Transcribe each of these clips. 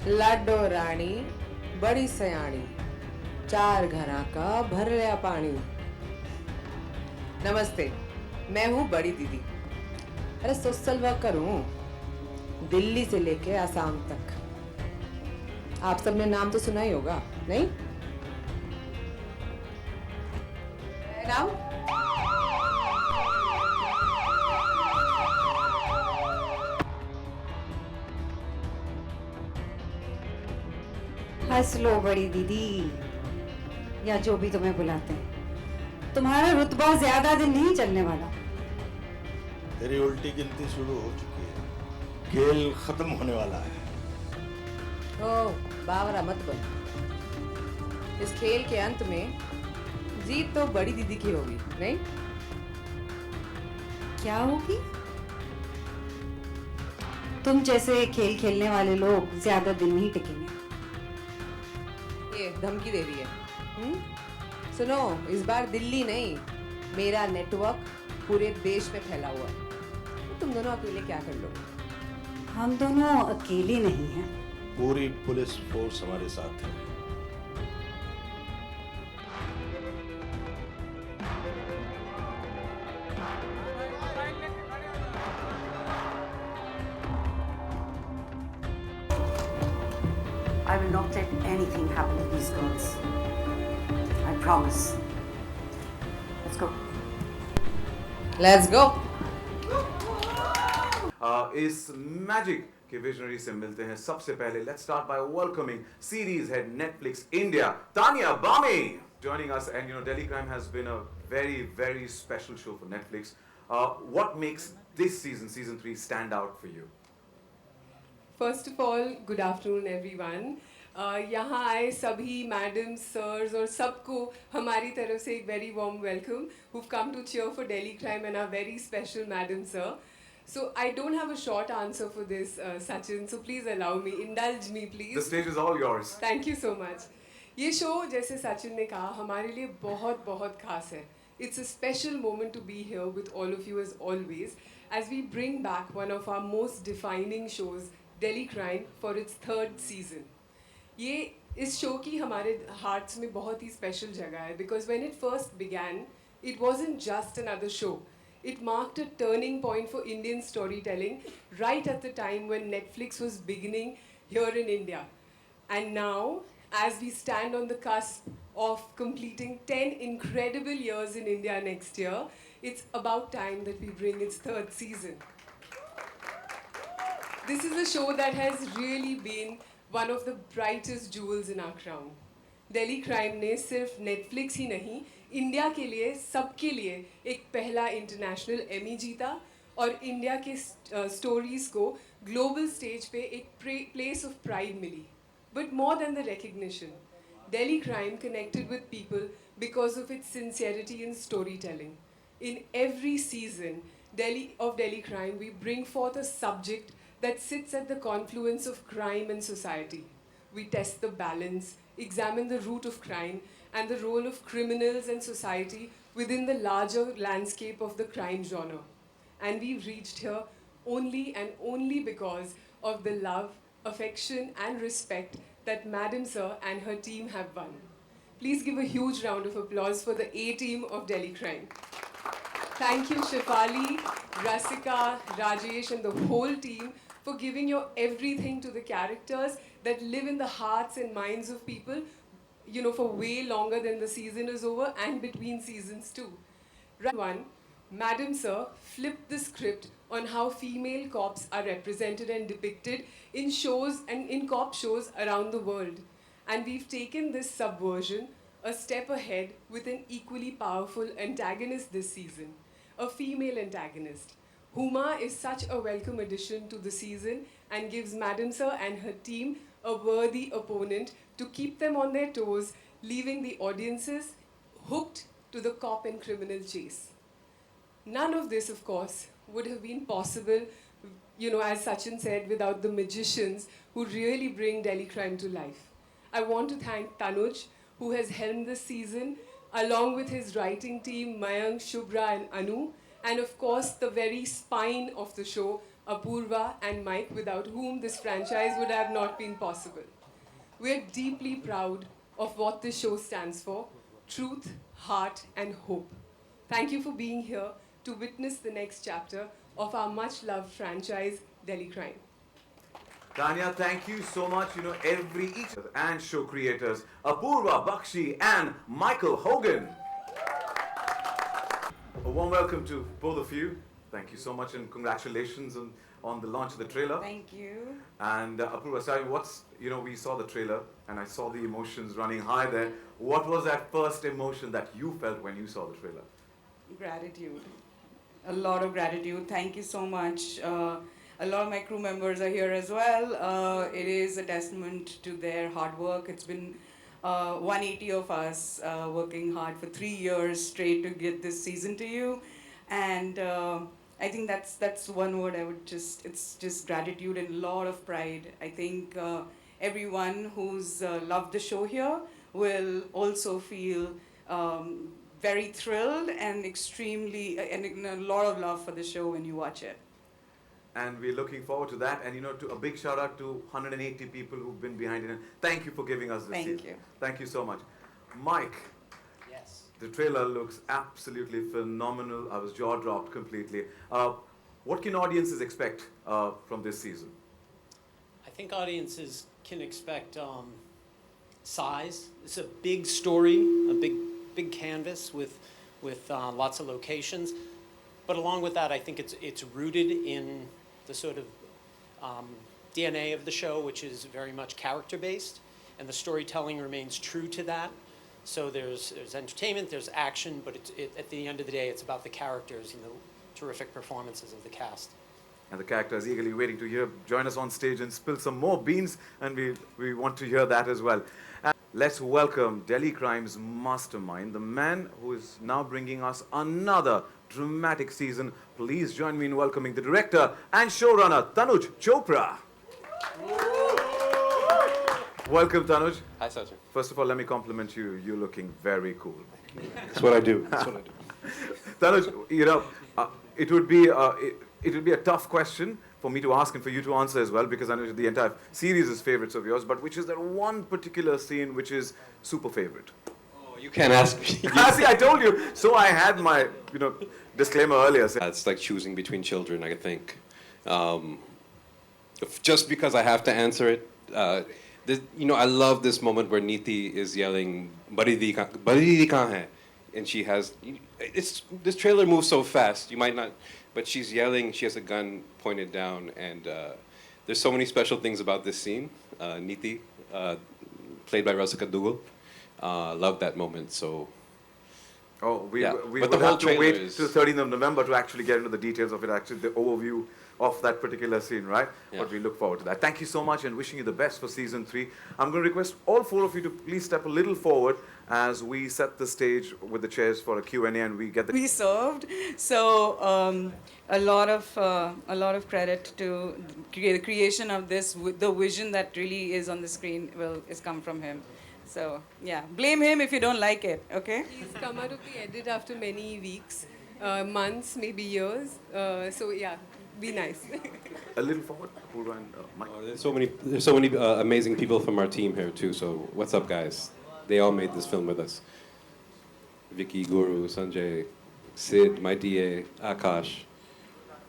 लाडो राणी बड़ी सयाणी, चार घरा का भर लिया पानी। नमस्ते, मैं हूँ बड़ी दीदी। अरे सोशल वर्कर हूँ, दिल्ली से लेके आसाम तक। आप सबने नाम तो सुना ही होगा, नहीं? नाम हंस लो बड़ी दीदी, या जो भी तुम्हें बुलाते हैं। तुम्हारा रुतबा ज्यादा दिन नहीं चलने वाला। तेरी उल्टी गिनती शुरू हो चुकी है, खेल खत्म होने वाला है। ओ बावरा मत बन। इस खेल के अंत में जीत तो बड़ी दीदी की होगी, नहीं? क्या होगी? तुम जैसे खेल खेलने वाले लोग ज्यादा दिन नहीं टिकेंगे। ये धमकी दे रही है। सुनो, इस बार दिल्ली नहीं, मेरा नेटवर्क पूरे देश में फैला हुआ है। तो तुम दोनों अकेले क्या कर लोगे? हम दोनों अकेले नहीं हैं। पूरी पुलिस फोर्स हमारे साथ है। I will not let anything happen to these girls. I promise. Let's go. Let's go. इस मैजिक के विजनरी से मिलते हैं सबसे पहले. Let's start by welcoming series head Netflix India, Tanya Bami, joining us. And you know, Delhi Crime has been a very special show for Netflix. What makes this season, season 3, stand out for you? First of all good afternoon everyone. यहाँ आए सभी madam sirs और सबको हमारी तरफ से एक very warm welcome who've come to cheer for Delhi Crime and our very special madam sir. So I don't have a short answer for this, Sachin, so please allow me, indulge me please. The stage is all yours. Thank you so much. ये show जैसे सचिन ने कहा हमारे लिए बहुत बहुत खास है. It's a special moment to be here with all of you as always, as we bring back one of our most defining shows, Delhi Crime, for its 3rd season. ये इस शो की हमारे हार्ट्स में बहुत ही special जगह है because when it first began, it wasn't just another show. It marked a turning point for Indian storytelling right at the time when Netflix was beginning here in India. And now, as we stand on the cusp of completing 10 incredible years in India next year, it's about time that we bring its 3rd season. This is a show that has really been one of the brightest jewels in our crown. Delhi Crime ने सिर्फ Netflix ही नहीं, India के लिए, सबके लिए एक पहला international Amy जीता और इंडिया के स्टोरीज को ग्लोबल स्टेज पे एक प्लेस ऑफ प्राइड मिली. But more than the recognition, Delhi Crime connected with people because of its sincerity in storytelling. In every season of Delhi Crime, we bring forth a subject that sits at the confluence of crime and society. We test the balance, examine the root of crime, and the role of criminals and society within the larger landscape of the crime genre. And we've reached here only and only because of the love, affection, and respect that Madam Sir and her team have won. Please give a huge round of applause for the A-team of Delhi Crime. Thank you, Shefali, Rasika, Rajesh, and the whole team for giving your everything to the characters that live in the hearts and minds of people, you know, for way longer than the season is over and between seasons too. Round 1, Madam Sir flipped the script on how female cops are represented and depicted in shows and in cop shows around the world. And we've taken this subversion a step ahead with an equally powerful antagonist this season, a female antagonist. Huma is such a welcome addition to the season and gives Madam Sir and her team a worthy opponent to keep them on their toes, leaving the audiences hooked to the cop and criminal chase. None of this, of course, would have been possible, you know, as Sachin said, without the magicians who really bring Delhi Crime to life. I want to thank Tanuj, who has helmed this season, along with his writing team, Mayank, Shubhra, and Anu, and of course, the very spine of the show, Apurva and Mike, without whom this franchise would have not been possible. We're deeply proud of what this show stands for: truth, heart, and hope. Thank you for being here to witness the next chapter of our much-loved franchise, Delhi Crime. Tanya, thank you so much. You know, each and show creators, Apurva Bakshi and Michael Hogan. A warm welcome to both of you. Thank you so much and congratulations on the launch of the trailer. Thank you. And Apurva, sorry, we saw the trailer and I saw the emotions running high there. What was that first emotion that you felt when you saw the trailer? Gratitude. A lot of gratitude. Thank you so much. A lot of my crew members are here as well. It is a testament to their hard work. It's been 180 of us working hard for 3 years straight to get this season to you. And I think that's one word I would it's just gratitude and a lot of pride. I think everyone who's loved the show here will also feel very thrilled and and a lot of love for the show when you watch it. And we're looking forward to that. And to a big shout out to 180 people who've been behind it. And thank you for giving us this Thank season. you. Thank you so much. Mike, Yes. the trailer looks absolutely phenomenal. I was jaw dropped completely. What can audiences expect from this season? I think audiences can expect size. It's a big story, a big canvas with lots of locations. But along with that, I think it's rooted in the sort of DNA of the show, which is very much character-based, and the storytelling remains true to that. So there's entertainment, there's action, but at the end of the day, it's about the characters and the terrific performances of the cast. And the character is eagerly waiting to join us on stage and spill some more beans, and we want to hear that as well. And let's welcome Delhi Crime's mastermind, the man who is now bringing us another dramatic season. Please join me in welcoming the director and showrunner, Tanuj Chopra. Welcome, Tanuj. Hi, Sachin. First of all, let me compliment you. You're looking very cool. That's what I do. That's what I do. Tanuj, it would be a tough question for me to ask and for you to answer as well, because I know the entire series is favorites of yours, but which is that one particular scene which is super favorite? Oh, you can't ask me. See, I told you. So I had my, disclaimer earlier. It's like choosing between children, I think. Just because I have to answer it, I love this moment where Neeti is yelling, "Badi di kahan hai?" And she has, this trailer moves so fast, you might not, but she's yelling, she has a gun pointed down, and there's so many special things about this scene. Neeti, played by Rasika Dugal, loved that moment, so. Oh, we Yeah, will but the whole have to trailer wait is- till 13th of November to actually get into the details of it, actually the overview of that particular scene, right? Yeah. But we look forward to that. Thank you so much and wishing you the best for season 3. I'm going to request all 4 of you to please step a little forward as we set the stage with the chairs for a Q&A and we get the... We served. So a lot of credit to the creation of this. The vision that really is on the screen is come from him. So yeah, blame him if you don't like it. Okay. He's come out of the edit after many weeks, months, maybe years. So yeah, be nice. A little forward, Apurva and Mike. There's so many amazing people from our team here too, so what's up, guys? They all made this film with us. Vicky, Guru, Sanjay, Sid, my DA, Akash,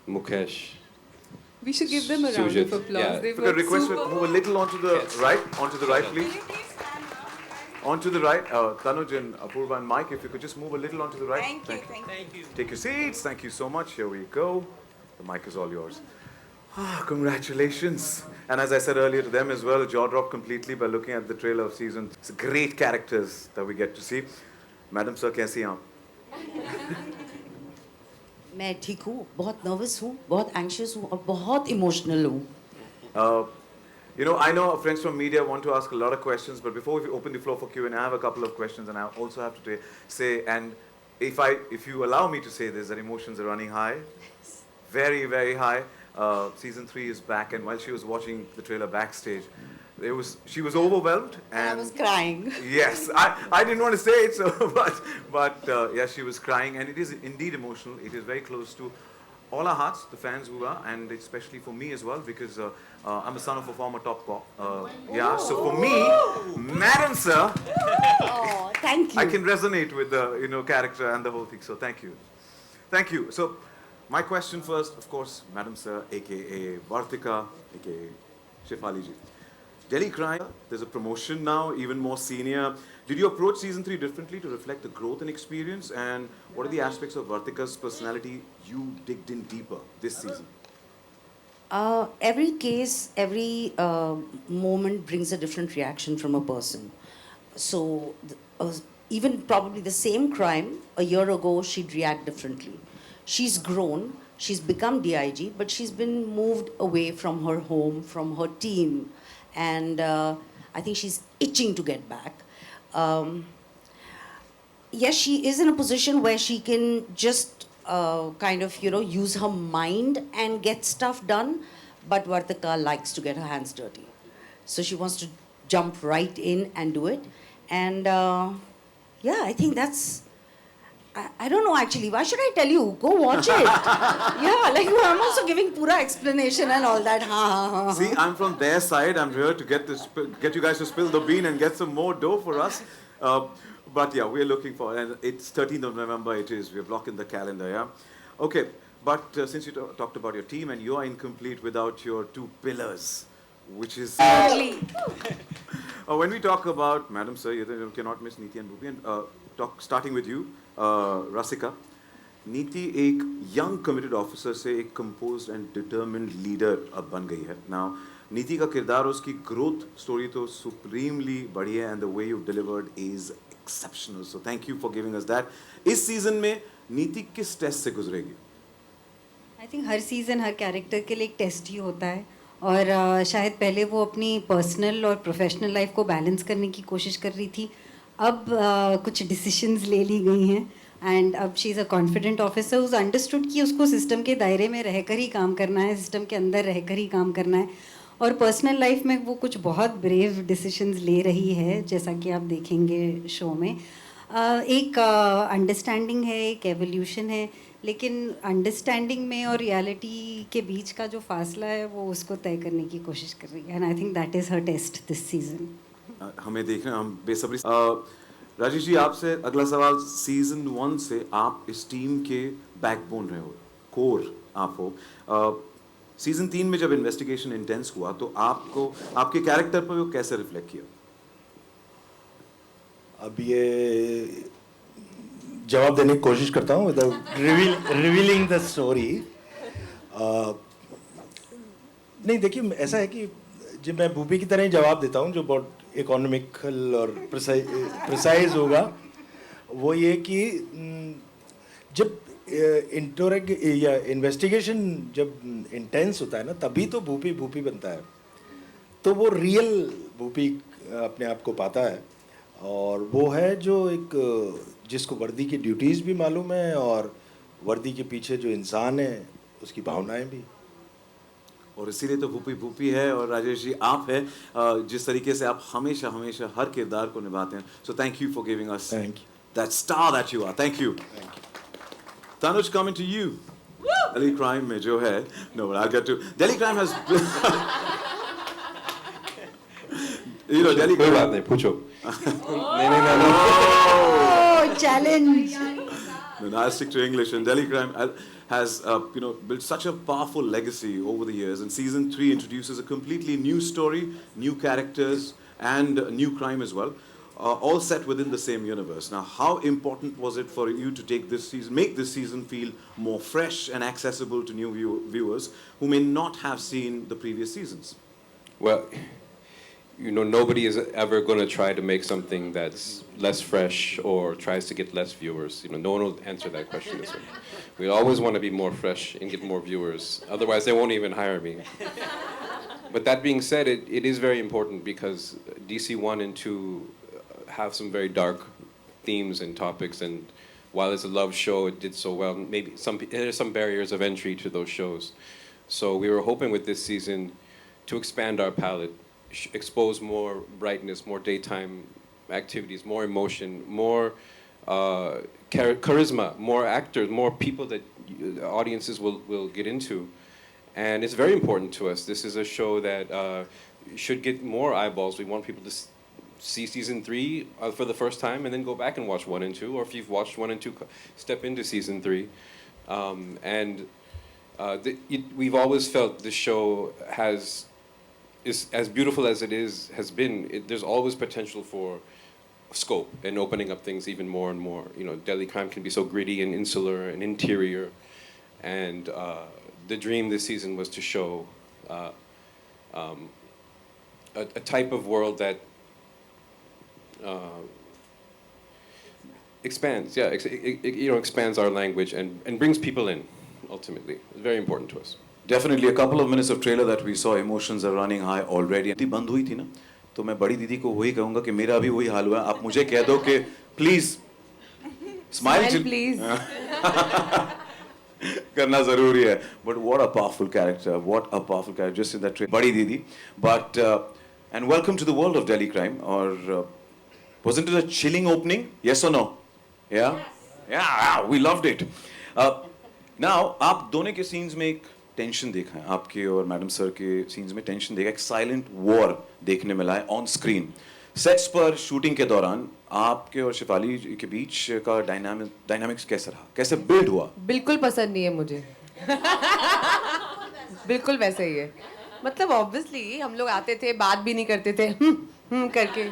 Mukesh. We should give them a round Sujit, of applause. yeah. They've If you could worked request super to move a little onto the right, please. Can you please stand up? Onto the right, Tanuj and Apurva and Mike, if you could just move a little onto the right. Thank you. Take your seats. Thank you so much. Here we go. The mic is all yours. Congratulations. And as I said earlier to them as well, jaw dropped completely by looking at the trailer of season. It's great characters that we get to see. Madam Sir, कैसी हैं आप? मैं ठीक हूँ, बहुत nervous हूँ, बहुत anxious हूँ और बहुत इमोशनल हूँ. I know friends from media want to ask a lot of questions, but before we open the floor for Q&A, I have a couple of questions, and I also have to say, and if you allow me to say this, that emotions are running high, very, very high. Season 3 is back, and while she was watching the trailer backstage, she was overwhelmed, and I was crying. Yes, I didn't want to say it, so but yes, she was crying, and it is indeed emotional. It is very close to all our hearts, the fans who are, and especially for me as well, because I'm a son of a former top cop. Yeah, so for me, Madam Sir, Oh, thank you. I can resonate with the character and the whole thing. So thank you, thank you. So my question first, of course, Madam Sir, aka Vartika, aka Shefali ji. Delhi Crime, there's a promotion now, even more senior. Did you approach season 3 differently to reflect the growth and experience? And what are the aspects of Vartika's personality you digged in deeper this season? Every case, every moment brings a different reaction from a person. So, even probably the same crime, a year ago, she'd react differently. She's grown, she's become DIG, but she's been moved away from her home, from her team, and I think she's itching to get back. Yes, she is in a position where she can just kind of, use her mind and get stuff done, but Vartika likes to get her hands dirty. So she wants to jump right in and do it. And yeah, I think that's, I don't know actually. Why should I tell you? Go watch it. Yeah, like I'm also giving pura explanation and all that. Ha, ha, ha, ha. See, I'm from their side. I'm here to get you guys to spill the bean and get some more dough for us. But yeah, we're looking for, and it's 13th of November it is. We're blocking the calendar, yeah? Okay, but since you talked about your team and you're incomplete without your two pillars, which is... when we talk about, Madam Sir, you cannot miss Neeti and Bhupi, and starting with you, Rasika. Neeti एक young committed officer से एक composed and determined leader अब बन गई है. Now, नीति का किरदार और उसकी growth story तो supremely बढ़िया है, and the way you've delivered is exceptional. So thank you for giving us that. इस season में नीति किस test से गुजरेगी? I think her season her character के लिए एक टेस्ट ही होता है और शायद पहले वो अपनी पर्सनल और प्रोफेशनल लाइफ को बैलेंस करने की कोशिश कर रही थी. अब कुछ डिसीजंस ले ली गई हैं एंड अब she is a confident officer who's understood कि उसको सिस्टम के दायरे में रहकर ही काम करना है, सिस्टम के अंदर रहकर ही काम करना है और पर्सनल लाइफ में वो कुछ बहुत ब्रेव डिसीजंस ले रही है, जैसा कि आप देखेंगे शो में. एक अंडरस्टैंडिंग है, एक एवोल्यूशन है, लेकिन अंडरस्टैंडिंग में और रियलिटी के बीच का जो फासला है वो उसको तय करने की कोशिश कर रही है and I think that is her test this season. हमें देखना, हम बेसब्री. राजेश जी, आपसे अगला सवाल. सीजन 1 से आप इस टीम के बैकबोन रहे हो, कोर आप हो. सीजन 3 में जब इन्वेस्टिगेशन इंटेंस हुआ तो आपको आपके कैरेक्टर पर वो कैसे रिफ्लेक्ट किया? अब ये जवाब देने की कोशिश करता हूँ विदाउट रिवीलिंग द स्टोरी. नहीं, देखिए ऐसा है कि जब मैं भूपी की तरह ही जवाब देता हूँ जो बहुत इकोनॉमिकल और प्रिसाइज होगा, वो ये कि जब या इन्वेस्टिगेशन जब इंटेंस होता है ना, तभी तो भूपी भूपी बनता है. तो वो रियल भूपी अपने आप को पाता है और वो है जो एक जिसको वर्दी की ड्यूटीज़ भी मालूम है और वर्दी के पीछे जो इंसान है उसकी भावनाएं भी. और इसीलिए तो भूपी भूपी है. और राजेश जी, आप हैं जिस तरीके से आप हमेशा हमेशा हर किरदार को निभाते हैं. So thank you for giving us that star that you are. Thank you. Tanuj, coming to you. Delhi Crime में जो है, no, but I'll get to Delhi Crime has Delhi कोई Crime. बात नहीं, पूछो. नहीं. Oh, challenge. No, I'll stick to English. And Delhi Crime has built such a powerful legacy over the years. And season 3 introduces a completely new story, new characters, and new crime as well. All set within the same universe. Now, how important was it for you to make this season feel more fresh and accessible to new viewers who may not have seen the previous seasons? Well, nobody is ever going to try to make something that's less fresh or tries to get less viewers. No one will answer that question this way. We always want to be more fresh and get more viewers. Otherwise, they won't even hire me. But that being said, it is very important because DC 1 and 2 have some very dark themes and topics, and while it's a love show, it did so well. Maybe there's some barriers of entry to those shows. So we were hoping with this season to expand our palette, expose more brightness, more daytime activities, more emotion, more charisma, more actors, more people that audiences will get into. And it's very important to us. This is a show that should get more eyeballs. We want people to see season 3 for the first time and then go back and watch 1 and 2. Or if you've watched 1 and 2, step into season 3. We've always felt this show is as beautiful as it has been. There's always potential for scope and opening up things even more and more. You know, Delhi Crime can be so gritty and insular and interior, and the dream this season was to show a type of world that expands, expands our language and brings people in. Ultimately, it's very important to us. Definitely, a couple of minutes of trailer that we saw, emotions are running high already. ती बंद हुई थी ना, तो मैं बड़ी दीदी को वही कहूँगा कि मेरा भी वही हाल हुआ है. आप मुझे कह दो कि please smile please. करना जरूरी है. But what a powerful character! What a powerful character! Just in that trailer, बड़ी दीदी. But and welcome to the world of Delhi Crime. Or wasn't it a chilling opening? Yes or no? Yeah. Yes. Yeah, we loved it. Now, आप दोनों के scenes में एक tension देखा है, आपके और मैडम सर के सीन्स में टेंशन देखा, एक साइलेंट वॉर देखने मिला है ऑन स्क्रीन. सेट्स पर शूटिंग के दौरान आपके और शिफाली के बीच का डायनामिक्स कैसा रहा, कैसे बिल्ड हुआ? बिल्कुल पसंद नहीं है मुझे. बिल्कुल वैसे ही है. मतलब ऑब्वियसली हम लोग आते थे, बात भी नहीं करते थे, करके.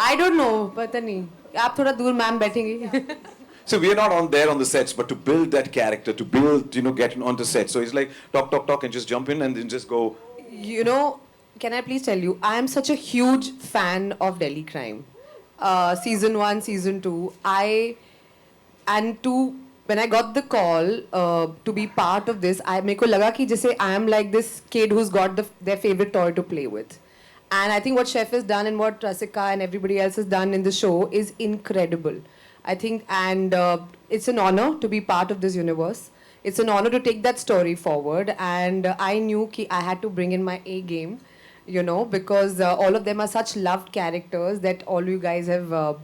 आई डोंट नो, पता नहीं. आप थोड़ा दूर ma'am बैठेंगी. So we are not on the sets, but to build that character, to build, get on the set. So it's like talk, and just jump in and then just go. You know, can I please tell you, I am such a huge fan of Delhi Crime. Season 1, season 2. When I got the call to be part of this, मेरे को लगा कि जैसे I am like this kid who's got their favorite toy to play with. And I think what Chef has done and what Rasika and everybody else has done in the show is incredible. I think, and it's an honor to be part of this universe. It's an honor to take that story forward. And I knew that I had to bring in my A game, because all of them are such loved characters that all you guys have,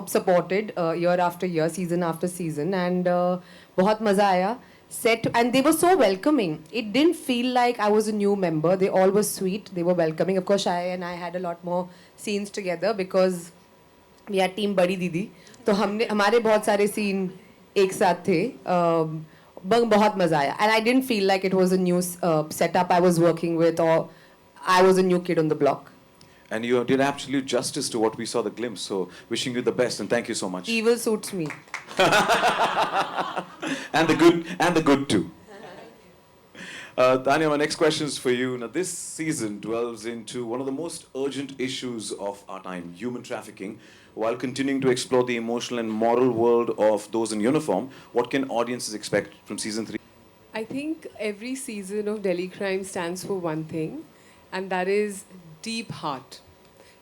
supported year after year, season after season. And बहुत मजा आया. And they were so welcoming. It didn't feel like I was a new member. They all were sweet. They were welcoming. Of course, Shai and I had a lot more scenes together because we had team Badi Didi. तो हमारे बहुत सारे scene एक साथ थे. बहुत मजा आया. And I didn't feel like it was a new setup I was working with or I was a new kid on the block. And you did absolute justice to what we saw the glimpse. So wishing you the best and thank you so much. Evil suits me. And the good too. Tanya, my next question is for you. Now, this season delves into one of the most urgent issues of our time, human trafficking, while continuing to explore the emotional and moral world of those in uniform. What can audiences expect from season 3? I think every season of Delhi Crime stands for one thing, and that is deep heart.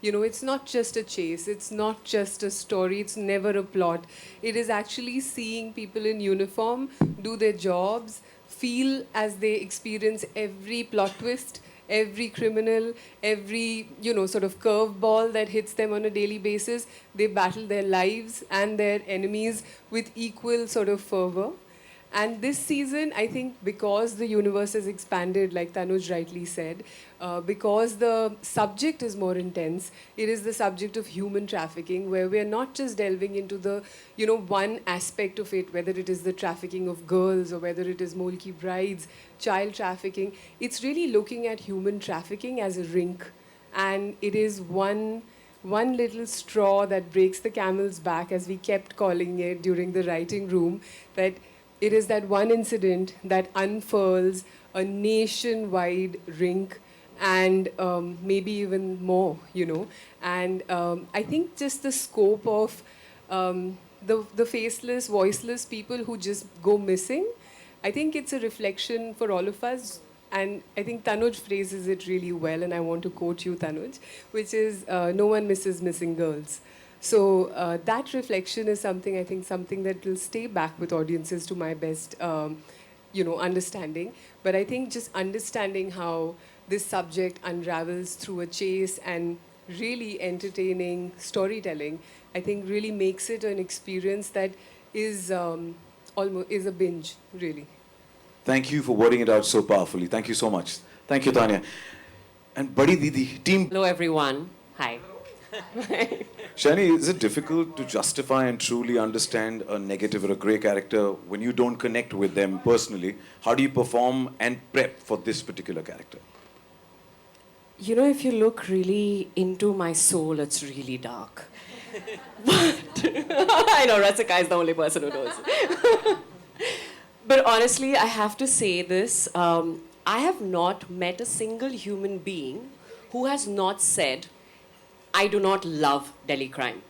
It's not just a chase, it's not just a story, it's never a plot. It is actually seeing people in uniform do their jobs, feel as they experience every plot twist, every criminal, every, sort of curveball that hits them on a daily basis. They battle their lives and their enemies with equal sort of fervor. And this season, I think because the universe has expanded, like Tanuj rightly said, because the subject is more intense, it is the subject of human trafficking, where we are not just delving into the, one aspect of it, whether it is the trafficking of girls or whether it is Molki brides, child trafficking. It's really looking at human trafficking as a rink. And it is one little straw that breaks the camel's back, as we kept calling it during the writing room, that it is that one incident that unfurls a nationwide rink and maybe even more, And I think just the scope of the faceless, voiceless people who just go missing, I think it's a reflection for all of us. And I think Tanuj phrases it really well, and I want to quote you, Tanuj, which is, no one misses missing girls. So that reflection is something that will stay back with audiences to my best, understanding. But I think just understanding how this subject unravels through a chase and really entertaining storytelling, I think really makes it an experience that is almost is a binge, really. Thank you for wording it out so powerfully. Thank you so much. Thank you, Tanya. And Badi Didi, team. Hello, everyone. Hi. Shani, is it difficult to justify and truly understand a negative or a grey character when you don't connect with them personally? How do you perform and prep for this particular character? You know, if you look really into my soul, it's really dark. But I know Rasika is the only person who knows. But honestly, I have to say this. I have not met a single human being who has not said, I do not love Delhi crime.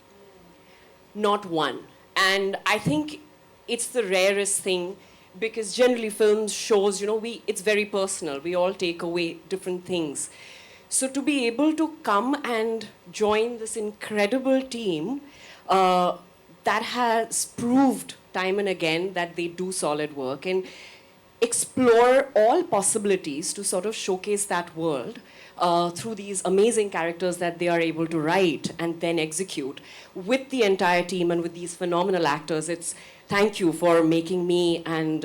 Not one. And I think it's the rarest thing because generally films, shows, you know, it's very personal. We all take away different things. So to be able to come and join this incredible team that has proved time and again that they do solid work and explore all possibilities to sort of showcase that world through these amazing characters that they are able to write and then execute with the entire team and with these phenomenal actors. It's thank you for making me and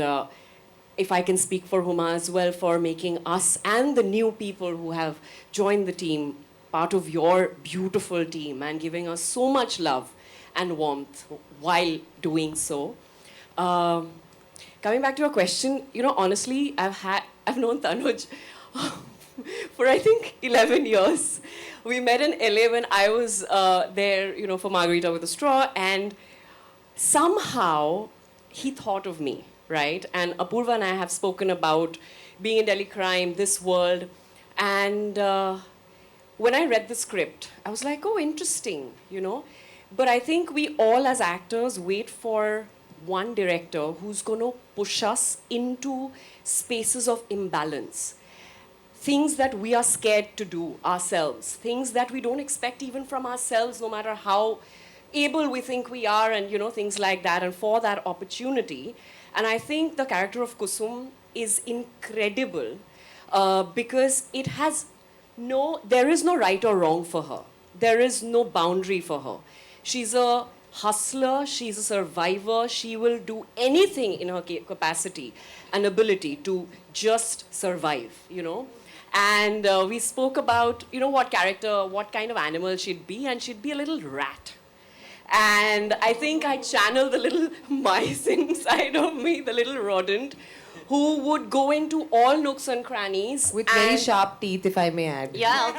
if I can speak for Huma as well, for making us and the new people who have joined the team part of your beautiful team and giving us so much love and warmth while doing so. Coming back to your question, you know, honestly, I've known Tanuj for I think 11 years. We met in LA when I was there, you know, for Margarita with a Straw, and somehow he thought of me, right? And Apurva and I have spoken about being in Delhi crime, this world, and when I read the script, I was like, oh, interesting, you know? But I think we all as actors wait for one director who's going to push us into spaces of imbalance. Things that we are scared to do ourselves. Things that we don't expect even from ourselves, no matter how able we think we are, and, you know, things like that. And for that opportunity. And I think the character of Kusum is incredible because it has there is no right or wrong for her. There is no boundary for her. She's a hustler, she's a survivor, she will do anything in her capacity and ability to just survive, you know. And we spoke about, you know, what character, what kind of animal she'd be, and she'd be a little rat. And I think I channeled the little mice inside of me, the little rodent, who would go into all nooks and crannies. With very sharp teeth, if I may add. Yeah.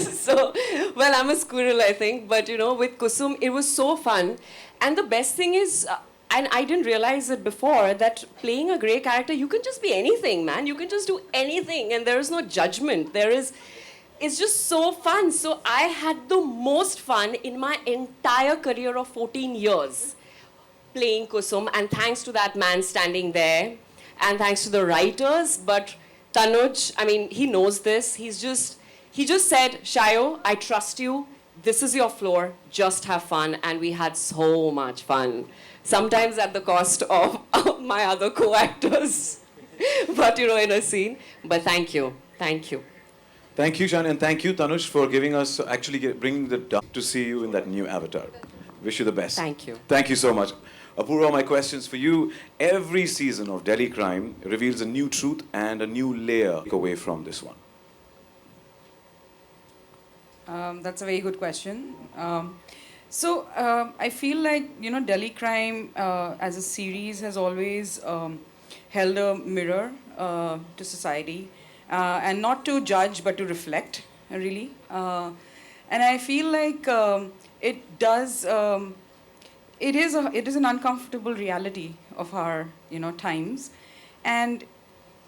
So, well, I'm a squirrel, I think. But, you know, with Kusum, it was so fun. And the best thing is, and I didn't realize it before, that playing a grey character, you can just be anything, man. You can just do anything. And there is no judgment. It's just so fun. So I had the most fun in my entire career of 14 years playing Kusum, and thanks to that man standing there, and thanks to the writers. But Tanuj, I mean, he knows this. He just said, Shayo, I trust you. This is your floor. Just have fun. And we had so much fun. Sometimes at the cost of my other co-actors. But, you know, in a scene. But thank you. Thank you. Thank you, Shani, and thank you, Tanuj, for giving us, bringing the duck to see you in that new avatar. Wish you the best. Thank you. Thank you so much. Apurva, my questions for you. Every season of Delhi Crime reveals a new truth and a new layer away from this one. That's a very good question. So I feel like, you know, Delhi Crime as a series has always held a mirror to society, and not to judge but to reflect, really. And I feel like it does. It is an uncomfortable reality of our, you know, times, and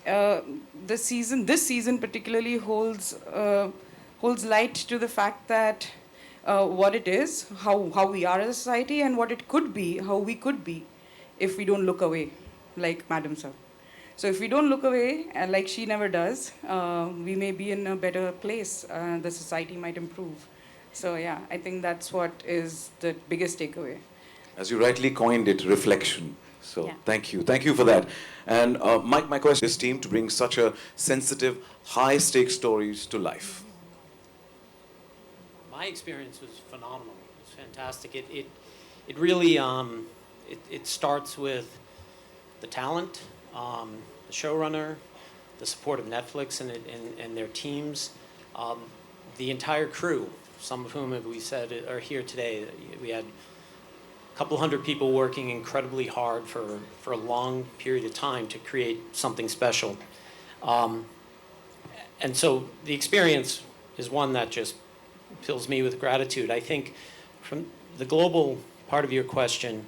this season particularly holds light to the fact that what it is, how we are as a society, and what it could be, how we could be, if we don't look away, like Madam Sir. So if we don't look away, like she never does, we may be in a better place. The society might improve. So yeah, I think that's what is the biggest takeaway. As you rightly coined it, reflection. So Yeah. thank you for that. And my question is, this team to bring such a sensitive, high-stakes stories to life. My experience was phenomenal. It was fantastic. It really it starts with the talent, the showrunner, the support of Netflix and their teams, the entire crew, some of whom, as we said, are here today. We had a couple hundred people working incredibly hard for a long period of time to create something special. And so the experience is one that just fills me with gratitude. I think from the global part of your question,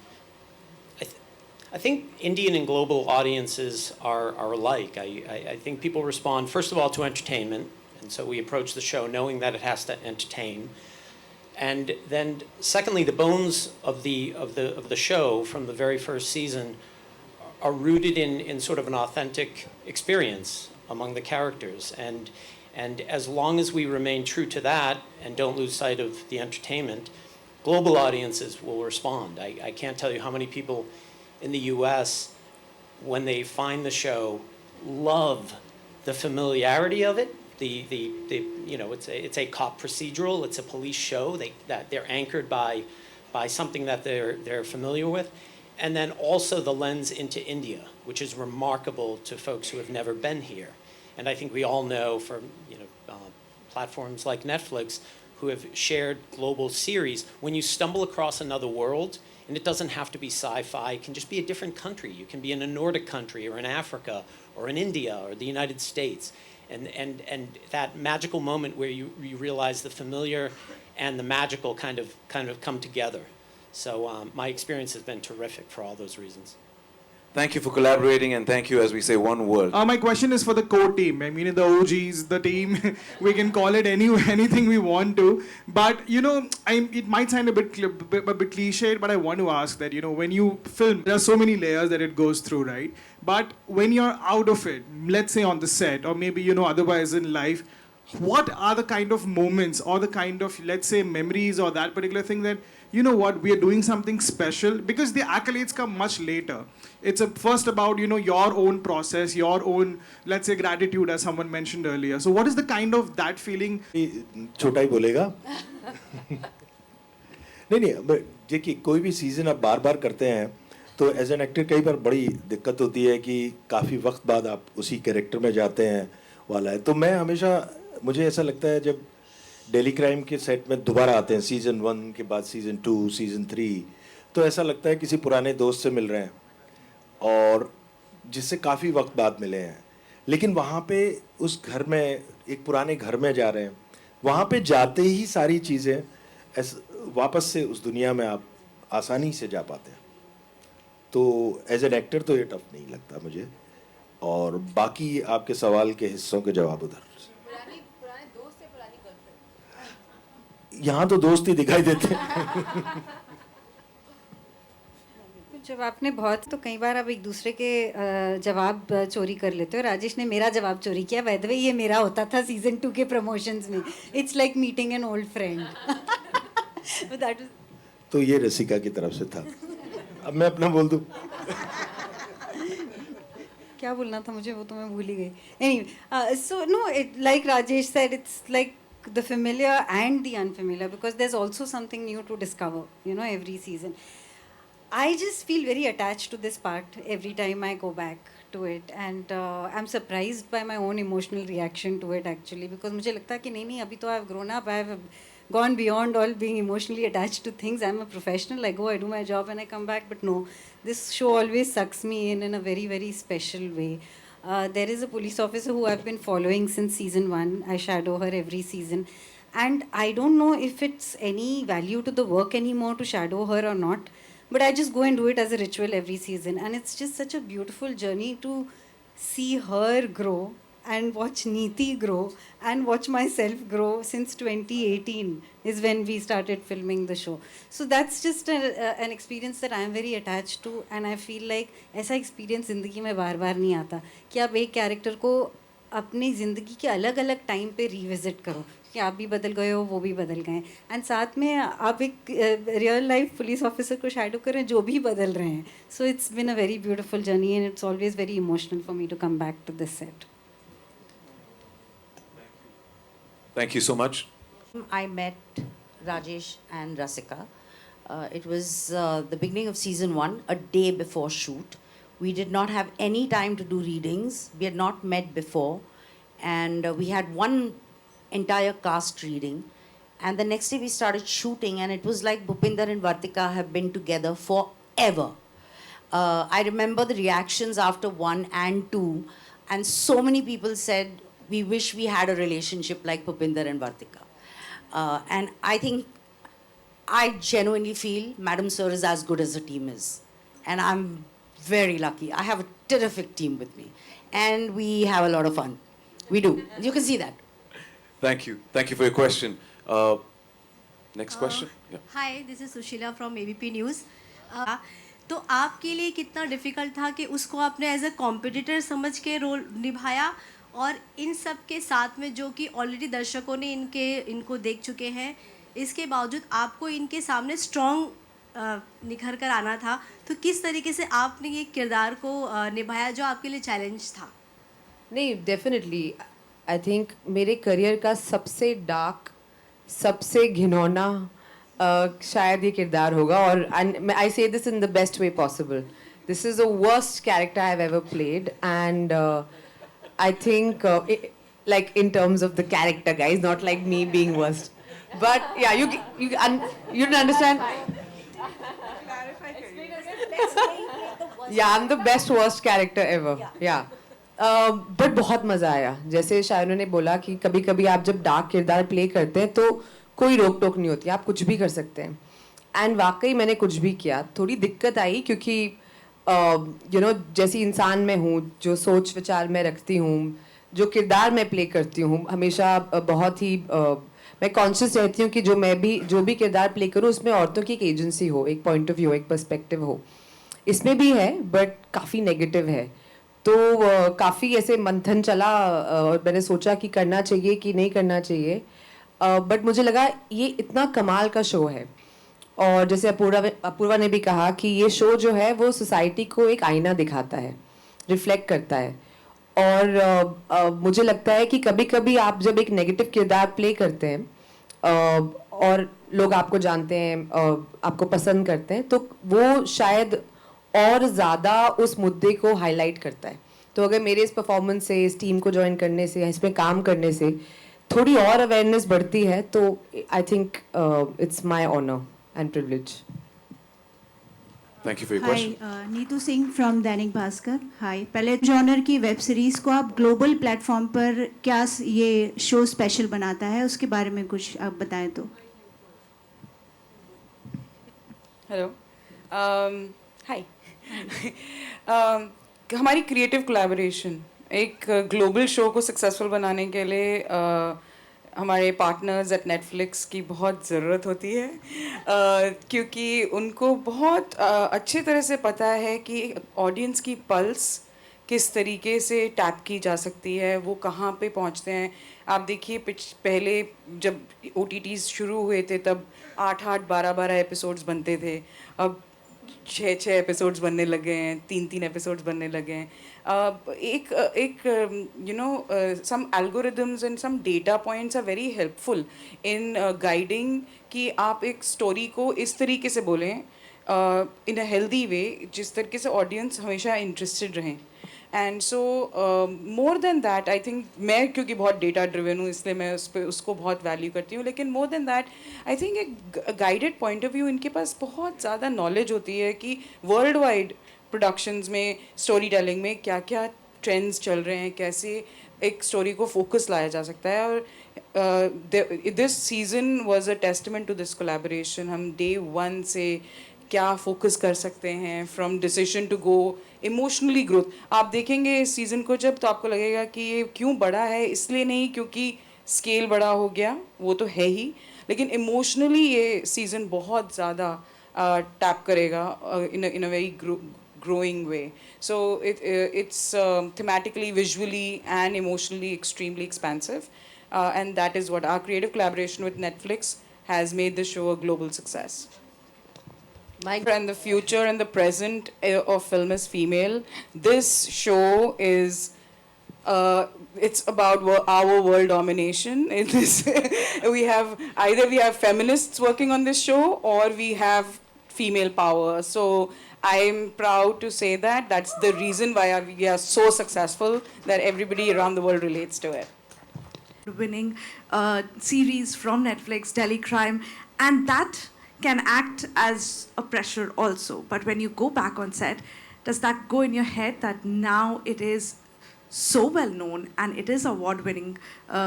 I think Indian and global audiences are alike. I think people respond, first of all, to entertainment, and so we approach the show knowing that it has to entertain. And then, secondly, the bones of the show from the very first season are rooted in sort of an authentic experience among the characters. And as long as we remain true to that and don't lose sight of the entertainment, global audiences will respond. I can't tell you how many people in the US, when they find the show, love the familiarity of it. It's a cop procedural, it's a police show that they're anchored by something that they're familiar with. And then also the lens into India, which is remarkable to folks who have never been here. And I think we all know from platforms like Netflix who have shared global series, when you stumble across another world, and it doesn't have to be sci-fi, it can just be a different country. You can be in a Nordic country or in Africa or in India or the United States. And that magical moment where you realize the familiar and the magical kind of come together. So my experience has been terrific for all those reasons. Thank you for collaborating, and thank you, as we say, one word. My question is for the core team. I mean, the OGs, the team, we can call it anything we want to. But, it might sound a bit cliched, but I want to ask that, when you film, there are so many layers that it goes through, right? But when you're out of it, let's say on the set, or maybe, otherwise in life, what are the kind of moments or the kind of, let's say, memories or that particular thing that, we are doing something special? Because the accolades come much later. It's first about, your own process, your own, let's say, gratitude, as someone mentioned earlier. So what is the kind of that feeling? छोटा ही बोलेगा नहीं देखिए कोई भी season आप बार बार करते हैं तो एज एन एक्टर कई बार बड़ी दिक्कत होती है कि काफ़ी वक्त बाद आप उसी कैरेक्टर में जाते हैं वाला है. तो मैं हमेशा, मुझे ऐसा लगता है जब डेली क्राइम के सेट में दोबारा आते हैं सीज़न 1 के बाद सीज़न 2, सीज़न 3, तो ऐसा लगता है किसी पुराने दोस्त से मिल रहे हैं और जिससे काफ़ी वक्त बाद मिले हैं. लेकिन वहाँ पे उस घर में, एक पुराने घर में जा रहे हैं, वहाँ पे जाते ही सारी चीज़ें वापस से उस दुनिया में आप आसानी से जा पाते हैं. तो एज एन एक्टर तो ये टफ नहीं लगता मुझे. और बाकी आपके सवाल के हिस्सों के जवाब उधर. यहाँ तो दोस्त ही दिखाई देते हैं. जब आपने बहुत, तो कई बार आप एक दूसरे के जवाब चोरी कर लेते हो. राजेश ने मेरा जवाब चोरी किया. बाय द वे, ये मेरा होता था सीजन 2 के प्रमोशंस में. It's like meeting an old friend. तो ये रसिका की तरफ से था. अब मैं अपना बोल दूं. क्या बोलना था मुझे, वो तो मैं भूल ही गई. Anyway, so no, like Rajesh said, it's like the familiar and the unfamiliar, because there's also something new to discover, every season. I just feel very attached to this part every time I go back to it, and I'm surprised by my own emotional reaction to it actually, because मुझे लगता है कि नहीं अभी तो I've grown up, I've gone beyond all being emotionally attached to things. I'm a professional, I go, I do my job and I come back. But no, this show always sucks me in a very, very special way. There is a police officer who I've been following since season 1. I shadow her every season. And I don't know if it's any value to the work anymore to shadow her or not. But I just go and do it as a ritual every season. And it's just such a beautiful journey to see her grow and watch Neeti grow and watch myself grow. Since 2018 is when we started filming the show. So that's just an experience that I'm very attached to, and I feel like ऐसा experience ज़िंदगी में बार-बार नहीं आता कि आप एक character को अपनी ज़िंदगी के अलग-अलग time पे revisit करो कि आप भी बदल गए हो, वो भी बदल गए हैं, and साथ में आप एक real life police officer को shadow करें जो भी बदल रहे हैं. So it's been a very beautiful journey, and it's always very emotional for me to come back to this set. Thank you so much. I met Rajesh and Rasika It was the beginning of season 1, a day before shoot. We did not have any time to do readings. We had not met before. And we had one entire cast reading. And the next day we started shooting, and it was like Bhupinder and Vartika have been together forever. I remember the reactions after 1 and 2, and so many people said, we wish we had a relationship like Bhupinder and Vartika. And I genuinely feel Madam Sir is as good as the team is. And I'm very lucky. I have a terrific team with me. And we have a lot of fun. We do. You can see that. Thank you. Thank you for your question. Next question. Yeah. Hi this is Sushila from ABP news तो आपके लिए कितना difficult था कि उसको आपने as a competitor समझ के रोल निभाया और इन सब के साथ में जो कि ऑलरेडी दर्शकों ने इनको देख चुके हैं इसके बावजूद आपको इनके सामने स्ट्रॉन्ग निखर कर आना था तो किस तरीके से आपने ये किरदार को निभाया जो आपके लिए चैलेंज था? नहीं, डेफिनेटली आई थिंक मेरे करियर का सबसे डार्क, सबसे घिनौना शायद ये किरदार होगा. और आई से this in the best way possible. This is the worst character I have ever played, and I think like in terms of the character, guys, not like me being worst. But yeah, you don't understand. Yeah, I'm the best worst character ever. Yeah. But बहुत मज़ा आया. जैसे शायरों ने बोला कि कभी कभी आप जब डार्क किरदार प्ले करते हैं तो कोई रोक टोक नहीं होती, आप कुछ भी कर सकते हैं. एंड वाकई मैंने कुछ भी किया. थोड़ी दिक्कत आई क्योंकि जैसी इंसान मैं हूँ, जो सोच विचार मैं रखती हूँ, जो किरदार मैं प्ले करती हूँ, हमेशा बहुत ही मैं कॉन्शियस रहती हूँ कि जो भी किरदार प्ले करूँ उसमें औरतों की एक एजेंसी हो, एक पॉइंट ऑफ व्यू, एक पर्सपेक्टिव हो. इसमें भी है बट काफ़ी नेगेटिव है. तो काफ़ी ऐसे मंथन चला और मैंने सोचा कि करना चाहिए कि नहीं करना चाहिए. बट मुझे लगा ये इतना कमाल का शो है, और जैसे अपूर्वा ने भी कहा कि ये शो जो है वो सोसाइटी को एक आईना दिखाता है, रिफ्लेक्ट करता है. और मुझे लगता है कि कभी कभी आप जब एक नेगेटिव किरदार प्ले करते हैं और लोग आपको जानते हैं, आपको पसंद करते हैं, तो वो शायद और ज़्यादा उस मुद्दे को हाईलाइट करता है. तो अगर मेरे इस परफॉर्मेंस से, इस टीम को ज्वाइन करने से, इसमें काम करने से थोड़ी और अवेयरनेस बढ़ती है, तो I think it's my honour and privilege. Thank you for your question. Hi, Neetu Singh from Dainik Bhaskar. हाय, पहले जॉनर की वेब सीरीज़ को आप ग्लोबल प्लेटफॉर्म पर क्या ये शो स्पेशल बनाता है, उसके बारे में कुछ आप बताएं तो. हेलो, हाय. हमारी क्रिएटिव कोलैबोरेशन एक ग्लोबल शो को सक्सेसफुल बनाने के लिए हमारे पार्टनर्स एट नेटफ्लिक्स की बहुत ज़रूरत होती है, क्योंकि उनको बहुत अच्छे तरह से पता है कि ऑडियंस की पल्स किस तरीके से टैप की जा सकती है, वो कहाँ पे पहुँचते हैं. आप देखिए पहले जब OTTs शुरू हुए थे तब 8-8, 12-12 एपिसोड्स बनते थे. अब 6-6 एपिसोड्स बनने लगे हैं, 3-3 एपिसोड्स बनने लगे हैं. some algorithms and some data points are very helpful in guiding कि आप एक स्टोरी को इस तरीके से बोलें in a healthy way जिस तरीके से ऑडियंस हमेशा इंटरेस्टेड रहें. And so more than that I think, मैं क्योंकि बहुत डेटा ड्रिवन हूँ इसलिए मैं उसको बहुत वैल्यू करती हूँ, लेकिन more than that I think एक गाइडेड पॉइंट ऑफ व्यू, इनके पास बहुत ज़्यादा नॉलेज होती है कि वर्ल्ड वाइड प्रोडक्शंस में, स्टोरी टेलिंग में क्या क्या ट्रेंड्स चल रहे हैं, कैसे एक स्टोरी को फोकस लाया जा सकता है. और this season was a testament to this collaboration. हम डे 1 से क्या फोकस कर सकते हैं, from decision to go emotionally growth. आप देखेंगे इस सीज़न को जब, तो आपको लगेगा कि ये क्यों बड़ा है, इसलिए नहीं क्योंकि स्केल बड़ा हो गया, वो तो है ही, लेकिन इमोशनली ये सीज़न बहुत ज़्यादा टैप करेगा in a very growing way. So it's thematically, visually and emotionally extremely expansive, and that is what our creative collaboration with Netflix has made the show a global success. And the future and the present of film is female. This show is it's about our world domination in this. We have feminists working on this show, or we have female power. So I'm proud to say that that's the reason why we are so successful, that everybody around the world relates to it. Winning series from Netflix, Delhi Crime, and that can act as a pressure also. But when you go back on set, does that go in your head that now it is so well known and it is award-winning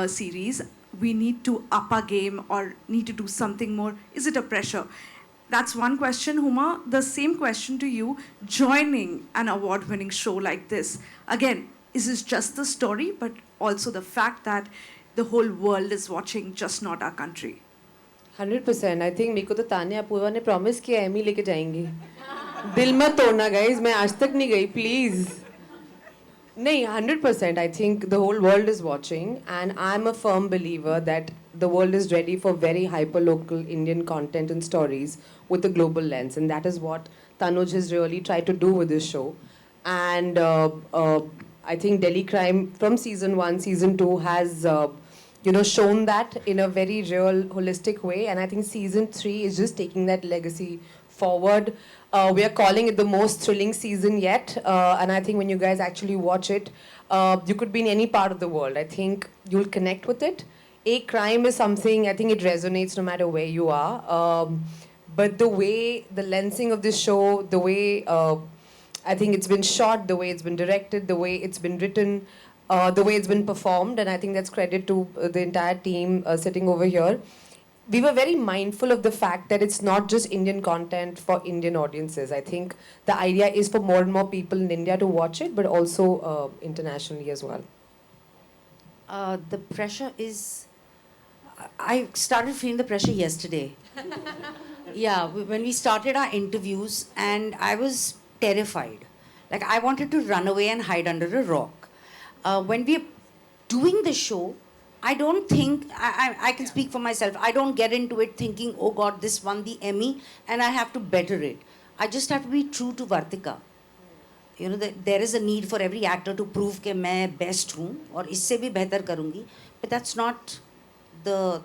series, we need to up our game or need to do something more? Is it a pressure? That's one question. Huma, the same question to you, joining an award-winning show like this. Again, is this just the story, but also the fact that the whole world is watching, just not our country? 100%. I think मेरे को तो तान्या अपूर्वा ने promise किया Amy लेके जाएंगी. दिल मत तोड़ना guys, मैं आज तक नहीं गई, please. नहीं, 100%. I think the whole world is watching, and I'm a firm believer that the world is ready for very hyper-local Indian content and stories with a global lens, and that is what Tanuj has really tried to do with this show. And I think Delhi Crime from season 1, season 2 has shown that in a very real, holistic way. And I think season 3 is just taking that legacy forward. We are calling it the most thrilling season yet. And I think when you guys actually watch it, you could be in any part of the world. I think you'll connect with it. Crime is something, I think it resonates no matter where you are. But the way, the lensing of this show, the way I think it's been shot, the way it's been directed, the way it's been written, the way it's been performed, and I think that's credit to the entire team sitting over here. We were very mindful of the fact that it's not just Indian content for Indian audiences. I think the idea is for more and more people in India to watch it, but also internationally as well. The pressure is... I started feeling the pressure yesterday. Yeah, when we started our interviews, and I was terrified. Like, I wanted to run away and hide under a rock. When we're doing the show, I don't think, I can speak for myself, I don't get into it thinking, oh God, this won the Emmy and I have to better it. I just have to be true to Vartika. You know, there is a need for every actor to prove that I'm best hoon, or isse bhi behtar karungi. But that's not the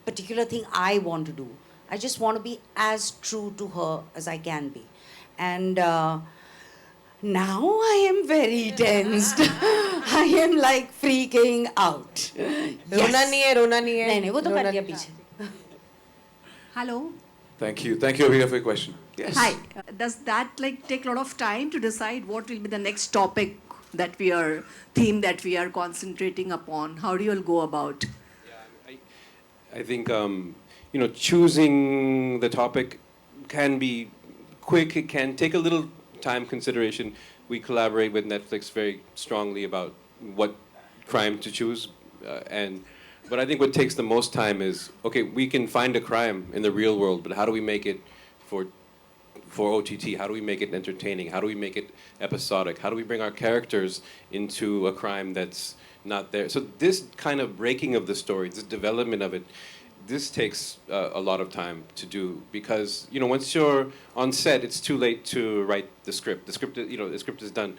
particular thing I want to do. I just want to be as true to her as I can be. And now I am very tensed. I am like freaking out. रोना नहीं है, रोना नहीं है. नहीं, वो तो कर लिया पीछे. Hello. Thank you, Abhira, for your question. Yes. Hi. Does that take a lot of time to decide what will be the next topic theme that we are concentrating upon? How do you all go about? Yeah, I think choosing the topic can be quick. It can take a little time consideration. We collaborate with Netflix very strongly about what crime to choose, but I think what takes the most time is, okay, we can find a crime in the real world, but how do we make it for OTT? How do we make it entertaining? How do we make it episodic? How do we bring our characters into a crime that's not there? So this kind of breaking of the story, this development of it, this takes a lot of time to do, because once you're on set, it's too late to write the script. The script is done.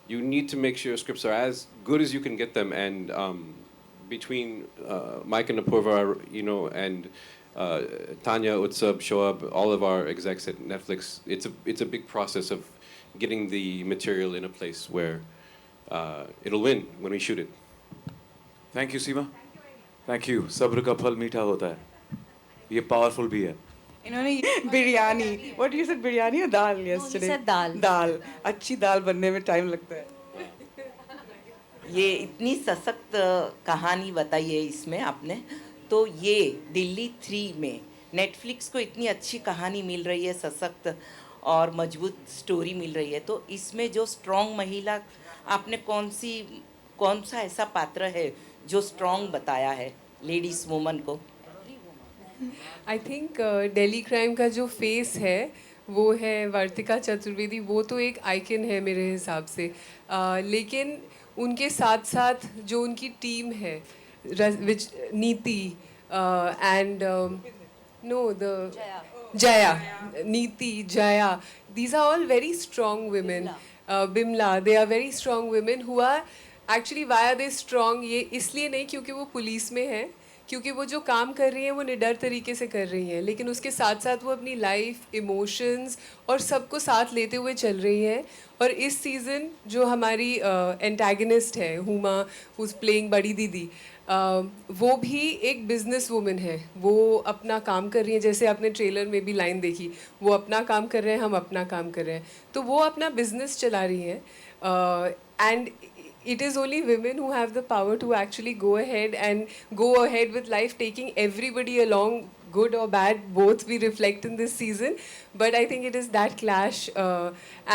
You need to make sure your scripts are as good as you can get them, and between Mike and Apurva, and Tanya, Utsab, Shoab, all of our execs at Netflix, it's a big process of getting the material in a place where it'll win when we shoot it. Thank you, Seema. Thank you. Sabr ka phal meetha hota hai. Ye powerful bhi hai. इन्होंने biryani, what you said, biryani or dal yesterday? No, he said dal. दाल, अच्छी दाल बनने में time लगता है. ये इतनी सशक्त कहानी बताई है इसमें आपने, तो ये दिल्ली 3 में नेटफ्लिक्स को इतनी अच्छी कहानी मिल रही है, सशक्त और मजबूत स्टोरी मिल रही है, तो इसमें जो स्ट्रॉन्ग महिला आपने कौन सा ऐसा पात्र है जो स्ट्रॉन्ग बताया है लेडीज वुमन को? आई थिंक दिल्ली क्राइम का जो फेस है वो है वर्तिका चतुर्वेदी. वो तो एक आइकन है मेरे हिसाब से, लेकिन उनके साथ साथ जो उनकी टीम है, विच नीति and Jaya, Neeti, Jaya, these are all very strong women. Bimla, they are very strong women who are actually why are they strong, ये इसलिए नहीं क्योंकि वो पुलिस में है, क्योंकि वो जो काम कर रही हैं वो निडर तरीके से कर रही हैं, लेकिन उसके साथ साथ वो अपनी लाइफ, इमोशंस और सबको साथ लेते हुए चल रही हैं. और इस सीज़न जो हमारी एंटागनिस्ट है हुमा, हुज प्लेइंग बड़ी दीदी, वो भी एक बिजनेस वूमन है. वो अपना काम कर रही है, जैसे आपने ट्रेलर में भी लाइन देखी, वो अपना काम कर रहे हैं, हम अपना काम कर रहे हैं. तो वो अपना बिजनेस चला रही हैं. And it is only women who have the power to actually go ahead with life, taking everybody along, good or bad, both we reflect in this season. But I think it is that clash,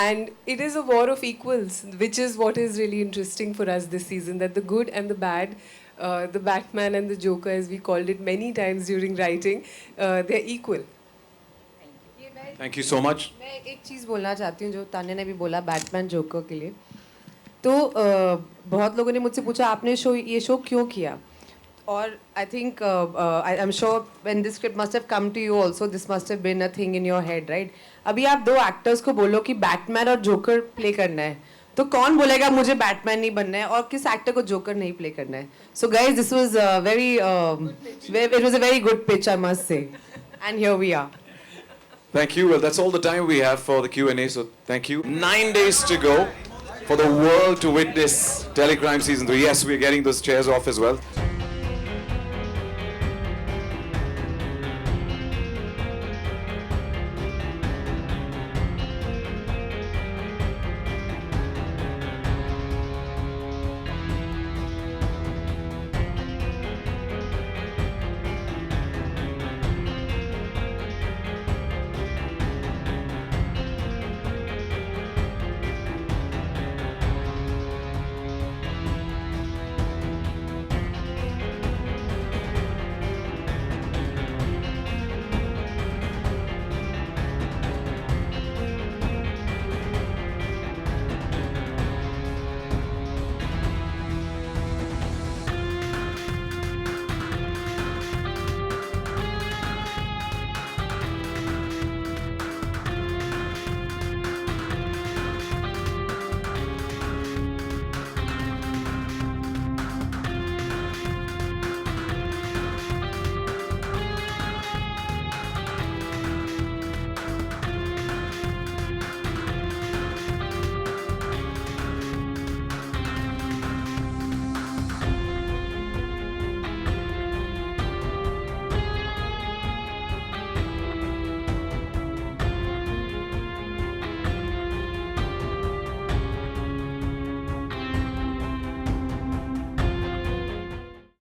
and it is a war of equals, which is what is really interesting for us this season, that the good and the bad, the Batman and the Joker, as we called it many times during writing, they're equal. Thank you so much. मैं एक चीज़ बोलना चाहती हूँ जो तान्या ने भी बोला Batman joker के लिए. तो बहुत लोगों ने मुझसे पूछा आपने ये शो क्यों किया, और I think I am sure when this script must have come to you also, this must have been a thing in your head, right? अभी आप दो एक्टर्स को बोलो कि बैटमैन और जोकर प्ले करना है, तो कौन बोलेगा मुझे बैटमैन नहीं बनना है, और किस एक्टर को जोकर नहीं प्ले करना है? So guys, this was it was a very good pitch, I must say, and here we are. Thank you. Well, that's all the time we have for the Q&A, so thank you. 9 days to go for the world to witness Telecrime Season 3. Yes, we're getting those chairs off as well.